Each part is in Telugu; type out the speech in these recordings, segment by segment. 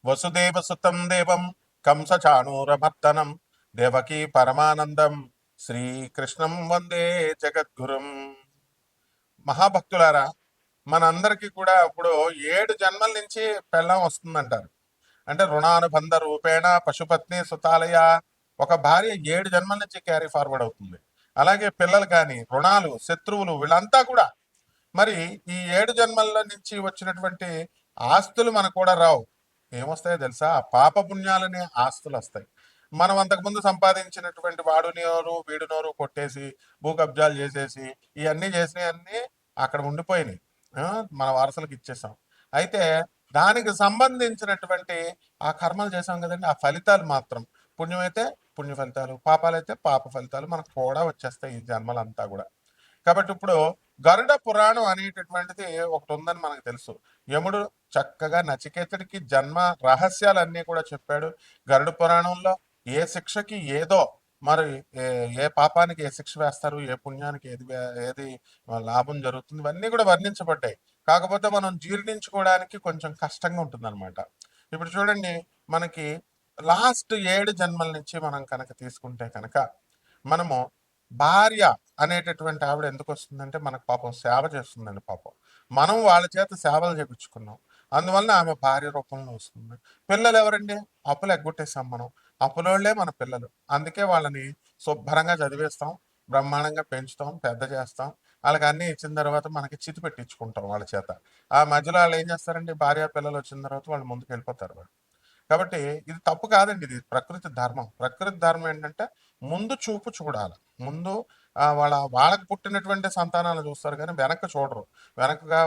వసుదేవసుతం దేవం కంసచాణూరమర్దనం దేవకీ పరమానందం శ్రీకృష్ణం వందే జగద్గురుం. మహాభక్తులారా, మనందరికీ కూడా ఇప్పుడు 7 జన్మల నుంచి పెళ్ళాం వస్తుందంటారు. అంటే రుణానుబంధ రూపేణ పశుపత్ని సుతాలయ, ఒక భార్య 7 జన్మల నుంచి క్యారీ ఫార్వర్డ్ అవుతుంది. అలాగే పిల్లలు కానీ, రుణాలు, శత్రువులు, వీళ్ళంతా కూడా మరి ఈ 7 జన్మల నుంచి వచ్చినటువంటి ఆస్తులు మనకు కూడా రావు. ఏమొస్తాయో తెలుసా? పాప పుణ్యాలనే ఆస్తులు వస్తాయి. మనం అంతకుముందు సంపాదించినటువంటి వాడు నోరు వీడు నోరు కొట్టేసి భూ కబ్జాలు చేసేసి ఇవన్నీ చేసినవన్నీ అక్కడ ఉండిపోయినాయి. మన వారసులకు ఇచ్చేసాం. అయితే దానికి సంబంధించినటువంటి ఆ కర్మలు చేసాం కదండి, ఆ ఫలితాలు మాత్రం పుణ్యమైతే పుణ్య ఫలితాలు, పాపాలైతే పాప ఫలితాలు మనకు కూడా వచ్చేస్తాయి ఈ జన్మలంతా కూడా. కాబట్టి ఇప్పుడు గరుడ పురాణం అనేటటువంటిది ఒకటి ఉందని మనకు తెలుసు. యముడు చక్కగా నచికేతుడికి జన్మ రహస్యాలన్నీ కూడా చెప్పాడు. గరుడ పురాణంలో ఏ శిక్షకి ఏదో, మరి ఏ పాపానికి ఏ శిక్ష వేస్తారు, ఏ పుణ్యానికి ఏది లాభం జరుగుతుంది, ఇవన్నీ కూడా వర్ణించబడ్డాయి. కాకపోతే మనం జీర్ణించుకోవడానికి కొంచెం కష్టంగా ఉంటుందన్నమాట. ఇప్పుడు చూడండి, మనకి లాస్ట్ 7 జన్మల నుంచి మనం కనుక తీసుకుంటే కనుక మనము భార్య అనేటటువంటి ఆవిడ ఎందుకు వస్తుందంటే మనకు పాపం సేవ చేస్తుందండి. పాపం మనం వాళ్ళ చేత సేవలు చేపించుకున్నాం, అందువల్ల ఆమె భార్య రూపంలో వస్తుంది. పిల్లలు ఎవరండి? అప్పులు ఎగ్గొట్టేసాం మనం, అప్పులోళ్లే మన పిల్లలు. అందుకే వాళ్ళని శుభ్రంగా చదివేస్తాం, బ్రహ్మాండంగా పెంచుతాం, పెద్ద చేస్తాం. వాళ్ళకి అన్నీ ఇచ్చిన తర్వాత మనకి చితి పెట్టించుకుంటాం వాళ్ళ చేత. ఆ మధ్యలో వాళ్ళు ఏం చేస్తారండి? భార్య పిల్లలు వచ్చిన తర్వాత వాళ్ళు ముందుకు వెళ్ళిపోతారు వాళ్ళు. కాబట్టి ఇది తప్పు కాదండి, ఇది ప్రకృతి ధర్మం. ప్రకృతి ధర్మం ఏంటంటే ముందు చూపు చూడాలి. ముందు వాళ్ళకి పుట్టినటువంటి సంతానాలు చూస్తారు కానీ వెనక్కి చూడరు. వెనకగా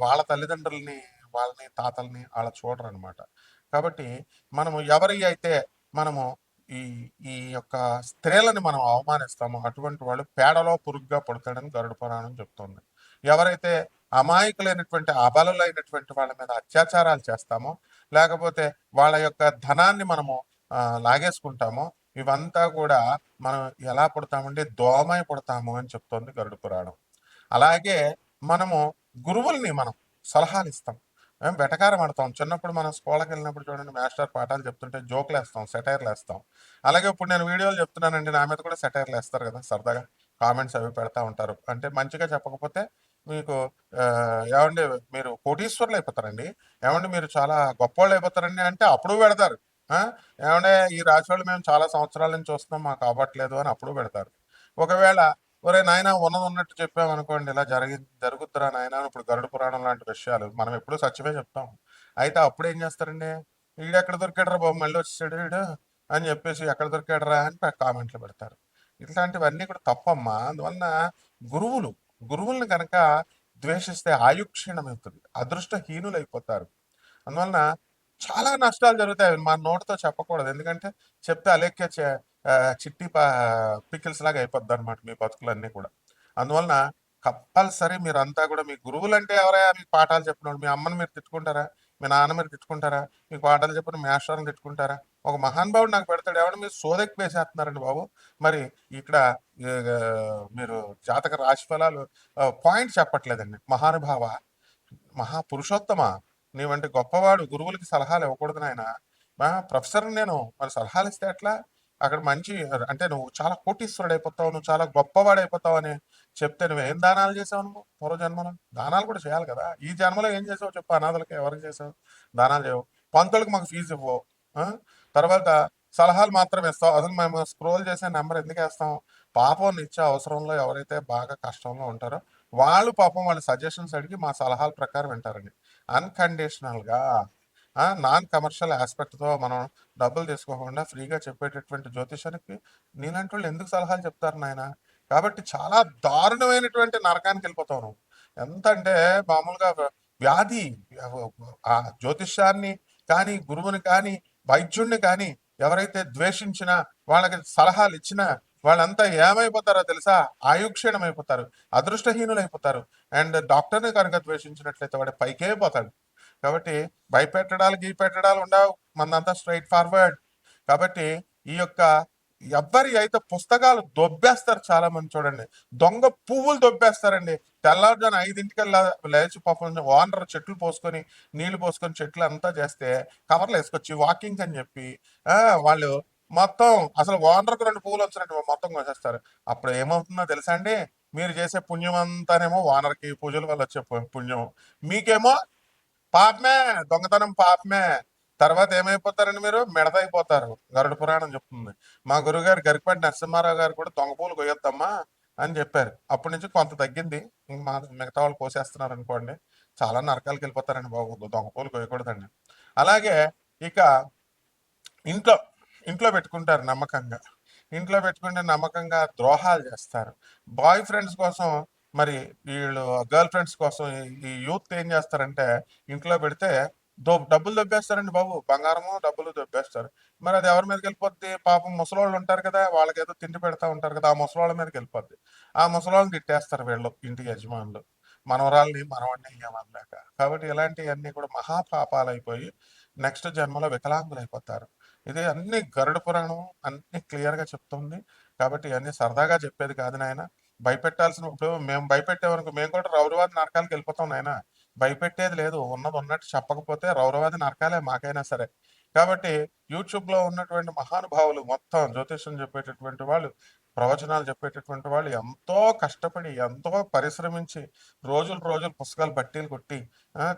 వాళ్ళ తల్లిదండ్రులని, వాళ్ళని, తాతల్ని వాళ్ళ చూడరు అనమాట. కాబట్టి మనము ఎవరి అయితే మనము ఈ ఈ యొక్క స్త్రీలని మనం అవమానిస్తామో అటువంటి వాళ్ళు పేడలో పురుగుగా పుడతాడని గరుడ పురాణం చెప్తుంది. ఎవరైతే అమాయకులైనటువంటి అబలులైనటువంటి వాళ్ళ మీద అత్యాచారాలు చేస్తామో, లేకపోతే వాళ్ళ యొక్క ధనాన్ని మనము లాగేసుకుంటామో, ఇవంతా కూడా మనం ఎలా పుడతామంటే దోమై పుడతాము అని చెప్తోంది గరుడ పురాణం. అలాగే మనము గురువుల్ని మనం సలహాలు ఇస్తాం, వెటకారం ఆడతాం. చిన్నప్పుడు మనం స్కూల్కి వెళ్ళినప్పుడు చూడండి, మాస్టర్ పాఠాలు చెప్తుంటే జోకులు వేస్తాం, సెటైర్లు వేస్తాం. అలాగే ఇప్పుడు నేను వీడియోలు చెప్తున్నానండి, నా మీద కూడా సెటైర్లు వేస్తారు కదా, సరదాగా కామెంట్స్ అవి పెడతా ఉంటారు. అంటే మంచిగా చెప్పకపోతే మీకు ఏమండి మీరు కోటీశ్వర్లు అయిపోతారండి, ఏమండి మీరు చాలా గొప్పవాళ్ళు అయిపోతారండి అంటే అప్పుడు పెడతారు. ఏమంటే ఈ రాశి వాళ్ళు మేము చాలా సంవత్సరాల నుంచి చూస్తున్నాం, మాకు అవ్వట్లేదు అని అప్పుడు పెడతారు. ఒకవేళ ఒరే నాయన ఉన్నది ఉన్నట్టు చెప్పామనుకోండి, ఇలా జరుగుతురా నాయన, ఇప్పుడు గరుడ పురాణం లాంటి విషయాలు మనం ఎప్పుడూ సత్యమే చెప్తాం. అయితే అప్పుడు ఏం చేస్తారండి? వీడు ఎక్కడ దొరికాడరా బాబు, మళ్ళీ వచ్చేసాడు వీడు అని చెప్పేసి, ఎక్కడ దొరికాడరా అని కామెంట్లు పెడతారు. ఇట్లాంటివన్నీ కూడా తప్పమ్మా. అందువలన గురువుల్ని కనుక ద్వేషిస్తే ఆయుక్షీణమవుతుంది, అదృష్టహీనులు అయిపోతారు. అందువలన చాలా నష్టాలు జరుగుతాయి. మా నోటితో చెప్పకూడదు, ఎందుకంటే చెప్తే అలెక్కే చిట్టి పికిల్స్ లాగా అయిపోద్ది అనమాట మీ బతుకులన్నీ కూడా. అందువలన కంపల్సరీ మీరంతా కూడా మీ గురువులంటే ఎవరైనా మీకు పాఠాలు చెప్పినోడు, మీ అమ్మని మీరు తిట్టుకుంటారా? మీ నాన్న మీరు తిట్టుకుంటారా? మీకు పాఠాలు చెప్పిన మేస్టర్ని తిట్టుకుంటారా? ఒక మహానుభావుడు నాకు పెడతాడు, ఎవరు మీరు సోదెక్కి వేసేస్తున్నారండి బాబు. మరి ఇక్కడ మీరు జాతక రాశి ఫలాలు పాయింట్ చెప్పట్లేదండి. మహానుభావ, మహాపురుషోత్తమ, నీవంటి గొప్పవాడు గురువులకి సలహాలు ఇవ్వకూడదు నాయన. ప్రొఫెసర్ నేను, మరి సలహాలు ఇస్తే ఎట్లా? అక్కడ మంచి అంటే నువ్వు చాలా కోటీశ్వరుడు అయిపోతావు, నువ్వు చాలా గొప్పవాడు అయిపోతావు అని చెప్తే నువ్వు ఏం దానాలు చేసావు? నువ్వు పూర్వజన్మలో దానాలు కూడా చేయాలి కదా. ఈ జన్మలో ఏం చేసావు చెప్పు? అనాథలకి ఎవరికి చేసావు? దానాలు చేయవు. పంతులకు మాకు ఫీజు ఇవ్వవు. తర్వాత సలహాలు మాత్రం ఇస్తావు. అసలు మేము స్క్రోల్ చేసే నెంబర్ ఎందుకు వేస్తాం? పాపం నిత్య అవసరంలో ఎవరైతే బాగా కష్టంలో ఉంటారో వాళ్ళు పాపం వాళ్ళ సజెషన్స్ అడిగి మా సలహాల ప్రకారం వింటారండి. అన్కండిషనల్గా నాన్ కమర్షియల్ ఆస్పెక్ట్తో మనం డబ్బులు తీసుకోకుండా ఫ్రీగా చెప్పేటటువంటి జ్యోతిషానికి నీలాంటి వాళ్ళు ఎందుకు సలహాలు చెప్తారు నాయన? కాబట్టి చాలా దారుణమైనటువంటి నరకానికి వెళ్ళిపోతావు నువ్వు. ఎంత అంటే మామూలుగా వ్యాధి, ఆ జ్యోతిష్యాన్ని కానీ, గురువుని కానీ, వైద్యుడిని కానీ ఎవరైతే ద్వేషించినా, వాళ్ళకి సలహాలు ఇచ్చినా వాళ్ళంతా ఏమైపోతారో తెలుసా? ఆయుక్షీణం అయిపోతారు, అదృష్టహీనులు అయిపోతారు. అండ్ డాక్టర్ని కనుక ద్వేషించినట్లయితే వాడు పైకే పోతాడు. కాబట్టి భయపెట్టడాలు గీపెట్టడాలు ఉండవు, మనదంతా స్ట్రైట్ ఫార్వర్డ్. కాబట్టి ఈ యొక్క ఎవ్వరి అయితే పుస్తకాలు దొబ్బేస్తారు చాలా మంది చూడండి. దొంగ పువ్వులు దొబ్బేస్తారండి. తెల్లారుజామున 5:00కల్లా లేచి పాపం ఓనర్ చెట్లు పోసుకొని, నీళ్లు పోసుకొని చెట్లు అంతా చేస్తే కవర్లు వేసుకొచ్చి వాకింగ్ అని చెప్పి వాళ్ళు మొత్తం అసలు ఓనర్‌కి 2 పువ్వులు వచ్చినట్టు మొత్తం కోసేస్తారు. అప్పుడు ఏమవుతుందో తెలుసా అండి? మీరు చేసే పుణ్యం అంతానేమో ఓనర్‌కి పూజల వల్ల వచ్చే పుణ్యం. మీకేమో పాపమే, దొంగతనం పాపమే. తర్వాత ఏమైపోతారండి మీరు? మిడతైపోతారు. గరుడ పురాణం చెప్తుంది. మా గురువుగారు గరికపాటి నరసింహారావు గారు కూడా దొంగ పూలు కొయ్యొద్దమ్మా అని చెప్పారు. అప్పటి నుంచి కొంత తగ్గింది. ఇంక మా మిగతా వాళ్ళు కోసేస్తున్నారు అనుకోండి. చాలా నరకాలకు వెళ్ళిపోతారండి బాబు. దొంగ పూలు కొయ్యకూడదండి. అలాగే ఇక ఇంట్లో ఇంట్లో పెట్టుకుంటారు నమ్మకంగా. ఇంట్లో పెట్టుకుంటే నమ్మకంగా ద్రోహాలు చేస్తారు. బాయ్ ఫ్రెండ్స్ కోసం మరి వీళ్ళు గర్ల్ ఫ్రెండ్స్ కోసం ఈ యూత్ ఏం చేస్తారంటే ఇంట్లో పెడితే డబ్బులు దొబ్బేస్తారండి బాబు. బంగారము డబ్బులు దొబ్బేస్తారు. మరి అది ఎవరి మీదకి వెళ్ళిపోద్ది? పాపం ముసలోళ్ళు ఉంటారు కదా, వాళ్ళకి ఏదో తిండి పెడతా ఉంటారు కదా, ఆ ముసలోళ్ళ మీదకి వెళ్ళిపోద్ది. ఆ ముసలోళ్ళని తిట్టేస్తారు వీళ్ళు ఇంటి యజమానులు. మనవరాల్ని మనవాడిని ఏమనలేక. కాబట్టి ఇలాంటివన్నీ కూడా మహాపాపాలు అయిపోయి నెక్స్ట్ జన్మలో వికలాంగులు అయిపోతారు. ఇది అన్ని గరుడ పురాణం అన్ని క్లియర్ గా చెప్తుంది. కాబట్టి ఇవన్నీ సరదాగా చెప్పేది కాదు నాయన. భయపెట్టాల్సిన ఇప్పుడు మేము భయపెట్టేవరకు మేము కూడా రౌరవాది నరకాలకు వెళ్ళిపోతాం నాయన. భయపెట్టేది లేదు. ఉన్నది ఉన్నట్టు చెప్పకపోతే రౌరవాది నరకాలే మాకైనా సరే. కాబట్టి యూట్యూబ్ లో ఉన్నటువంటి మహానుభావులు మొత్తం జ్యోతిష్యం చెప్పేటటువంటి వాళ్ళు, ప్రవచనాలు చెప్పేటటువంటి వాళ్ళు ఎంతో కష్టపడి ఎంతో పరిశ్రమించి రోజులు రోజులు పుస్తకాలు బట్టీలు కొట్టి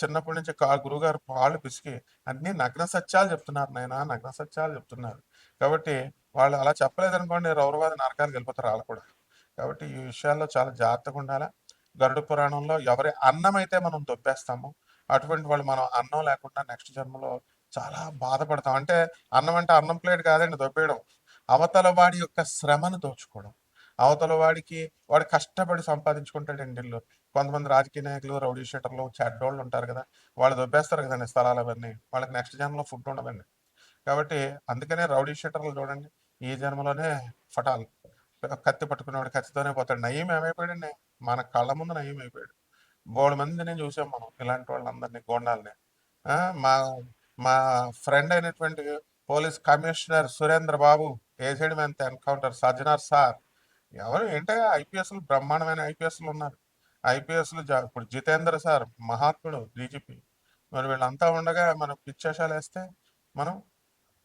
చిన్నప్పటి నుంచి గురుగారు పాళ్ళు పిసికి అన్ని నగ్న సత్యాలు చెప్తున్నారు నాయన. నగ్న సత్యాలు చెప్తున్నారు. కాబట్టి వాళ్ళు అలా చెప్పలేదనుకోండి రౌరవాద నరకానికి వెళ్ళిపోతారు వాళ్ళు కూడా. కాబట్టి ఈ విషయాల్లో చాలా జాగ్రత్తగా ఉండాలా. గరుడ పురాణంలో ఎవరి అన్నం అయితే మనం దొబ్బేస్తామో అటువంటి వాళ్ళు మనం అన్నం లేకుండా నెక్స్ట్ జన్మలో చాలా బాధపడతాం. అంటే అన్నం అంటే అన్నం ప్లేట్ కాదండి దొబ్బేయడం. అవతల వాడి యొక్క శ్రమను దోచుకోవడం. అవతల వాడికి వాడు కష్టపడి సంపాదించుకుంటాడండి ఇల్లు. కొంతమంది రాజకీయ నాయకులు, రౌడీ షీటర్లు, చెడ్డోళ్ళు ఉంటారు కదా, వాళ్ళు దొబ్బేస్తారు కదండి స్థలాలు అవన్నీ. వాళ్ళకి నెక్స్ట్ జన్మలో ఫుడ్ ఉండదండి. కాబట్టి అందుకనే రౌడీ షీటర్లు చూడండి ఈ జన్మలోనే ఫటాల్ కత్తి పట్టుకునేవాడు కత్తితోనే పోతాడు. నయీం ఏమైపోయాడండి? మన కళ్ళ ముందు నయీం అయిపోయాడు. బోడు మందిని చూసాం మనం ఇలాంటి వాళ్ళందరినీ గోండాల్ని. ఆ, మా మా ఫ్రెండ్ అయినటువంటి పోలీస్ కమిషనర్ సురేంద్ర బాబు ఏసైడ్ మ్యాన్ ఎన్కౌంటర్ సజ్జనార్ సార్ ఎవరు ఏంటో ఐపీఎస్లు బ్రహ్మాండమైన ఐపీఎస్లు ఉన్నారు. ఐపీఎస్లు ఇప్పుడు జితేంద్ర సార్ మహాత్ముడు డీజీపీ. మరి వీళ్ళంతా ఉండగా మనం పిచ్చేషాలు వేస్తే మనం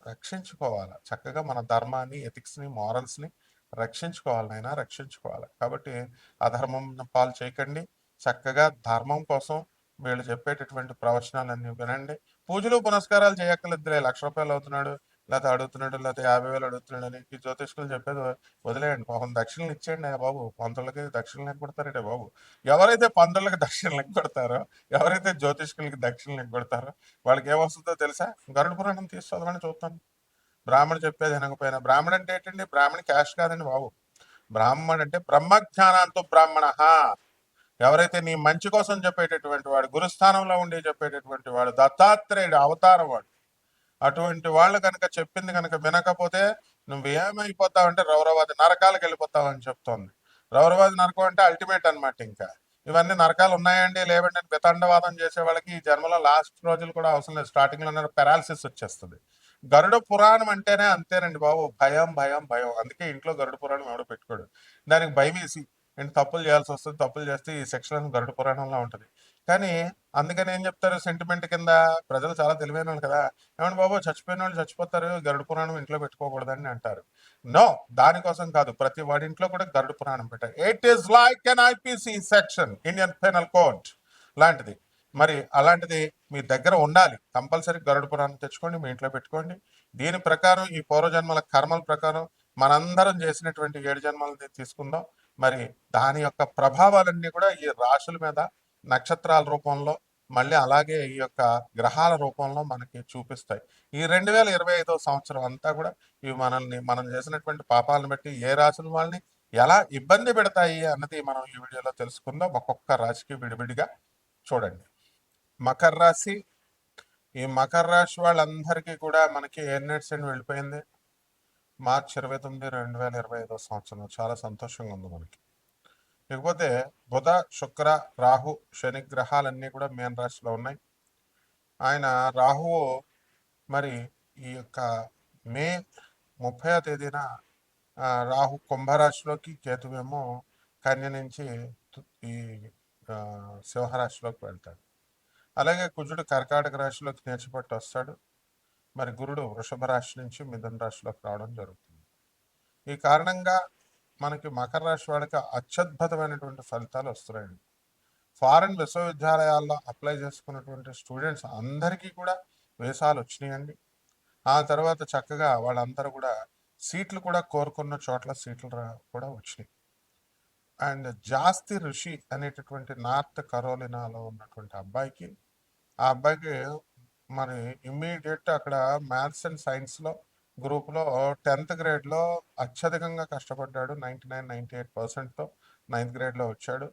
రక్షించుకోవాలి. చక్కగా మన ధర్మాన్ని, ఎథిక్స్ని, మారల్స్ని రక్షించుకోవాలి నాయన, రక్షించుకోవాలి. కాబట్టి అధర్మం పాలు చేయకండి. చక్కగా ధర్మం కోసం వీళ్ళు చెప్పేటటువంటి ప్రవచనాలన్నీ వినండి. పూజలు పునస్కారాలు చేయక్కర్లేదులే. ₹1,00,000 అవుతున్నాడు, లేకపోతే అడుగుతున్నాడు, లేకపోతే 50,000 అడుగుతున్నాడు అని ఈ జ్యోతిష్కులు చెప్పేది వదిలేయండి. పాపం దక్షిణలు ఇచ్చేయండి బాబు. పంతులకి దక్షిణలు ఎగ్గొడతారంటే బాబు. ఎవరైతే పంతులకి దక్షిణలు ఎగ్గొడతారో, ఎవరైతే జ్యోతిష్కులకి దక్షిణలు ఎగ్గొడతారో వాళ్ళకి ఏమొస్తుందో తెలుసా? గరుడ పురాణం తీసి చదవని చూస్తాను. బ్రాహ్మణ చెప్పేది వినకపోయినా. బ్రాహ్మణ అంటే ఏంటండి? బ్రాహ్మణ క్యాష్ కాదండి బాబు. బ్రాహ్మణ అంటే బ్రహ్మజ్ఞానాంతో బ్రాహ్మణ. ఎవరైతే నీ మంచి కోసం చెప్పేటటువంటి వాడు, గురుస్థానంలో ఉండి చెప్పేటటువంటి వాడు, దత్తాత్రేయుడు అవతారం వాడు, అటువంటి వాళ్ళు కనుక చెప్పింది కనుక వినకపోతే నువ్వేమైపోతావు అంటే రౌరవాది నరకాలకు వెళ్ళిపోతావు అని చెప్తోంది. రౌరవాది నరకం అంటే అల్టిమేట్ అనమాట. ఇంకా ఇవన్నీ నరకాలు ఉన్నాయండి లేవండి అని వితండవాదం చేసే వాళ్ళకి ఈ జన్మలో లాస్ట్ రోజులు కూడా అవసరం లేదు. స్టార్టింగ్ లో పెరాలసిస్ వచ్చేస్తుంది. గరుడ పురాణం అంటేనే అంతేనండి బాబు. భయం భయం భయం. అందుకే ఇంట్లో గరుడ పురాణం ఎవడో పెట్టుకోడు. దానికి భయం వేసి ఏంటి తప్పులు చేయాల్సి వస్తుంది. తప్పులు చేస్తే ఈ సెక్షన్ గరుడ పురాణంలో ఉంటది. కానీ అందుకని ఏం చెప్తారు సెంటిమెంట్ కింద? ప్రజలు చాలా తెలివైన వాళ్ళు కదా, ఏమండి బాబు చచ్చిపోయిన వాళ్ళు చచ్చిపోతారు, గరుడ పురాణం ఇంట్లో పెట్టుకోకూడదని అంటారు. నో, దానికోసం కాదు. ప్రతి వాడి ఇంట్లో కూడా గరుడ పురాణం పెట్టారు. It is like an IPC section, Indian penal code లాంటిది. మరి అలాంటిది మీ దగ్గర ఉండాలి. కంపల్సరీ గరుడ పురాణం తెచ్చుకోండి, మీ ఇంట్లో పెట్టుకోండి. దీని ప్రకారం ఈ పూర్వజన్మల కర్మల ప్రకారం మనందరం చేసినటువంటి 7 జన్మలని తీసుకుందాం. మరి దాని యొక్క ప్రభావాలన్నీ కూడా ఈ రాశుల మీద నక్షత్రాల రూపంలో, మళ్ళీ అలాగే ఈ యొక్క గ్రహాల రూపంలో మనకి చూపిస్తాయి. ఈ 2025వ సంవత్సరం అంతా కూడా ఇవి మనం చేసినటువంటి పాపాలను బట్టి ఏ రాశుల వాళ్ళని ఎలా ఇబ్బంది పెడతాయి అన్నది మనం ఈ వీడియోలో తెలుసుకుందాం. ఒక్కొక్క రాశికి విడివిడిగా చూడండి. మకర రాశి. ఈ మకర రాశి వాళ్ళందరికీ కూడా మనకి ఎన్నెట్స్ అని వెళ్ళిపోయింది. మార్చి 29, 2025వ సంవత్సరం. చాలా సంతోషంగా ఉంది మనకి. ఇకపోతే బుధ, శుక్ర, రాహు, శని గ్రహాలన్నీ కూడా మీన రాశిలో ఉన్నాయి. ఆయన రాహువు మరి ఈ యొక్క మే 30వ తేదీన రాహు కుంభరాశిలోకి, కేతువేమో కన్య నుంచి ఈ సింహరాశిలోకి వెళ్తాడు. అలాగే కుజుడు కర్కాటక రాశిలోకి నేర్చిపట్టి వస్తాడు. మరి గురుడు వృషభ రాశి నుంచి మిథున రాశిలోకి రావడం జరుగుతుంది. ఈ కారణంగా మనకి మకర రాశి వాళ్ళకి అత్యద్భుతమైనటువంటి ఫలితాలు వస్తున్నాయండి. ఫారెన్ విశ్వవిద్యాలయాల్లో అప్లై చేసుకున్నటువంటి స్టూడెంట్స్ అందరికీ కూడా వీసాలు వచ్చినాయండి. ఆ తర్వాత చక్కగా వాళ్ళందరూ కూడా సీట్లు కూడా కోరుకున్న చోట్ల సీట్లు కూడా వచ్చినాయి. అండ్ జాస్తి ఋషి అనేటటువంటి నార్త్ కరోలినాలో ఉన్నటువంటి అబ్బాయికి, ఆ అబ్బాయికి మరి ఇమ్మీడియట్ అక్కడ మ్యాథ్స్ అండ్ సైన్స్లో గ్రూప్లో 10th గ్రేడ్లో అత్యధికంగా కష్టపడ్డాడు. 99-98%తో 9th గ్రేడ్లో వచ్చాడు.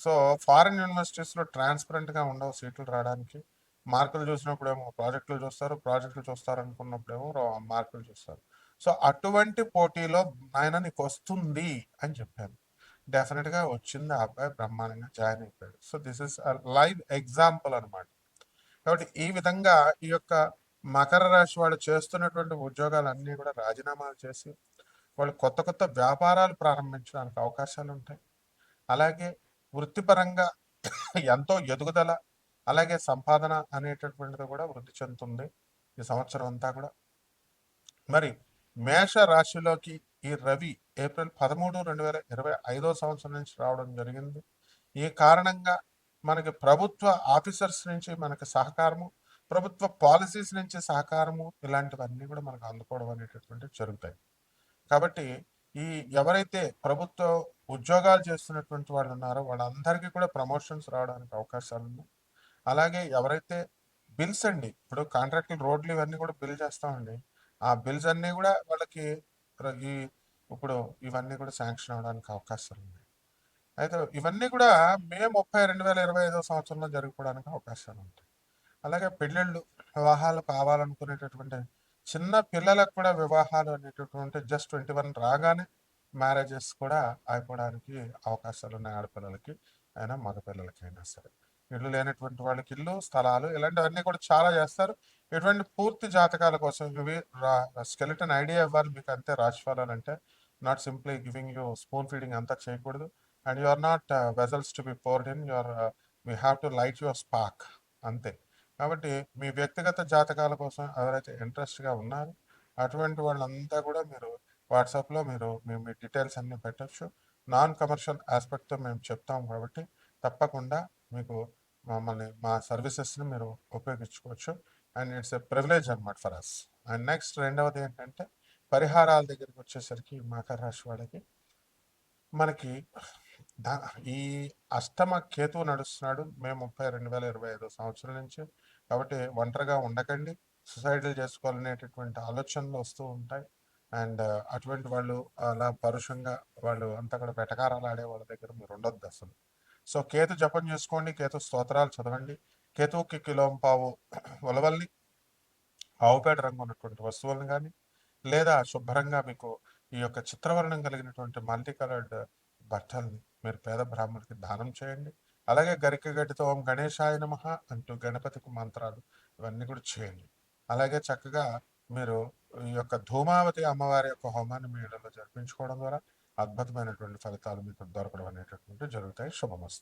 సో ఫారిన్ యూనివర్సిటీస్లో ట్రాన్స్పరెంట్గా ఉండవు సీట్లు రావడానికి. మార్కులు చూసినప్పుడేమో ప్రాజెక్టులు చూస్తారు, ప్రాజెక్టులు చూస్తారు అనుకున్నప్పుడేమో మార్కులు చూస్తారు. సో అటువంటి పోటీలో ఆయన నీకు వస్తుంది అని చెప్పాను. డెఫినెట్గా వచ్చింది. ఆ అబ్బాయి బ్రహ్మాండంగా జాయిన్ అయిపోయాడు. So this is live example అనమాట. కాబట్టి ఈ విధంగా ఈ యొక్క మకర రాశి వాళ్ళు చేస్తున్నటువంటి ఉద్యోగాలన్నీ కూడా రాజీనామాలు చేసి వాళ్ళు కొత్త కొత్త వ్యాపారాలు ప్రారంభించడానికి అవకాశాలు ఉంటాయి. అలాగే వృత్తిపరంగా ఎంతో ఎదుగుదల, అలాగే సంపాదన అనేటటువంటిది కూడా వృద్ధి చెందుతుంది ఈ సంవత్సరం అంతా కూడా. మరి మేష రాశిలోకి ఈ రవి ఏప్రిల్ 13, 2025 సంవత్సరం నుంచి రావడం జరిగింది. ఈ కారణంగా మనకి ప్రభుత్వ ఆఫీసర్స్ నుంచి మనకి సహకారము, ప్రభుత్వ పాలసీస్ నుంచి సహకారము, ఇలాంటివన్నీ కూడా మనకు అందుకోవడం అనేటటువంటివి జరుగుతాయి. కాబట్టి ఈ ఎవరైతే ప్రభుత్వ ఉద్యోగాలు చేస్తున్నటువంటి వాళ్ళు ఉన్నారో వాళ్ళందరికీ కూడా ప్రమోషన్స్ రావడానికి అవకాశాలు ఉన్నాయి. అలాగే ఎవరైతే బిల్స్ అండి, ఇప్పుడు కాంట్రాక్టులు రోడ్లు ఇవన్నీ కూడా బిల్ చేస్తామండి. ఆ బిల్స్ అన్నీ కూడా వాళ్ళకి ఈ ఇప్పుడు ఇవన్నీ కూడా శాంక్షన్ అవడానికి అవకాశాలు ఉన్నాయి. అయితే ఇవన్నీ కూడా మే 30, 2025 సంవత్సరంలో జరగడానికి అవకాశాలు ఉంటాయి. అలాగే పెళ్ళిళ్ళు, వివాహాలు కావాలనుకునేటటువంటి చిన్న పిల్లలకు కూడా వివాహాలు అనేటటువంటి జస్ట్ 21 రాగానే మ్యారేజెస్ కూడా అయిపోవడానికి అవకాశాలు ఉన్నాయి. ఆడపిల్లలకి అయినా మగపిల్లలకి అయినా సరే. ఇల్లు లేనటువంటి వాళ్ళకి ఇల్లు, స్థలాలు ఇలాంటివన్నీ కూడా చాలా చేస్తారు. ఇటువంటి పూర్తి జాతకాల కోసం ఇవి స్కెలిటన్ ఐడియా ఇవ్వాలి మీకు అంతే. రాశిఫలాలు అంటే not simply giving you spoon feeding అంతా చేయకూడదు. And you are not vessels to be poured in your, we have to light your spark అంతే. కాబట్టి మీ వ్యక్తిగత జాతకాల కోసం ఎవరైతే ఇంట్రెస్ట్గా ఉన్నారో అటువంటి వాళ్ళంతా కూడా మీరు వాట్సాప్లో మీరు మీ డీటెయిల్స్ అన్నీ పెట్టచ్చు. నాన్ కమర్షియల్ ఆస్పెక్ట్తో మేము చెప్తాం కాబట్టి తప్పకుండా మీకు మా సర్వీసెస్ని మీరు ఉపయోగించుకోవచ్చు. అండ్ ఇట్స్ ఎ ప్రివిలేజ్ అనమాట ఫర్ అస్. అండ్ నెక్స్ట్ రెండవది ఏంటంటే పరిహారాల దగ్గరికి వచ్చేసరికి మకర రాశి వాళ్ళకి మనకి ఈ అష్టమ కేతువు నడుస్తున్నాడు మే 30, 2025 సంవత్సరం నుంచి. కాబట్టి ఒంటరిగా ఉండకండి. సుసైడ్లు చేసుకోవాలనేటటువంటి ఆలోచనలు వస్తూ ఉంటాయి. అండ్ అటువంటి వాళ్ళు అలా పరుషంగా వాళ్ళు అంతా కూడా వెటకారాలు ఆడే వాళ్ళ దగ్గర మీరు ఉండొద్దు అసలు. సో కేతు జపం చేసుకోండి, కేతు స్తోత్రాలు చదవండి. కేతువుకి కిలోంపావు ఉలవల్ని, ఆవుపేట రంగు ఉన్నటువంటి వస్తువులను కానీ, లేదా శుభ్రంగా మీకు ఈ యొక్క చిత్రవర్ణం కలిగినటువంటి మల్టీ కలర్డ్ బట్టల్ని మీరు పేద బ్రాహ్మణుడికి దానం చేయండి. అలాగే గరిక గడ్డితో ఓం గణేశాయ నమః అంటూ గణపతికి మంత్రాలు ఇవన్నీ కూడా చేయండి. అలాగే చక్కగా మీరు ఈ యొక్క ధూమావతి అమ్మవారి యొక్క హోమాన్ని మీ ఇళ్లలో జరిపించుకోవడం ద్వారా అద్భుతమైనటువంటి ఫలితాలు మీకు దొరకడం అనేటటువంటి జరుగుతాయి. శుభమస్తు.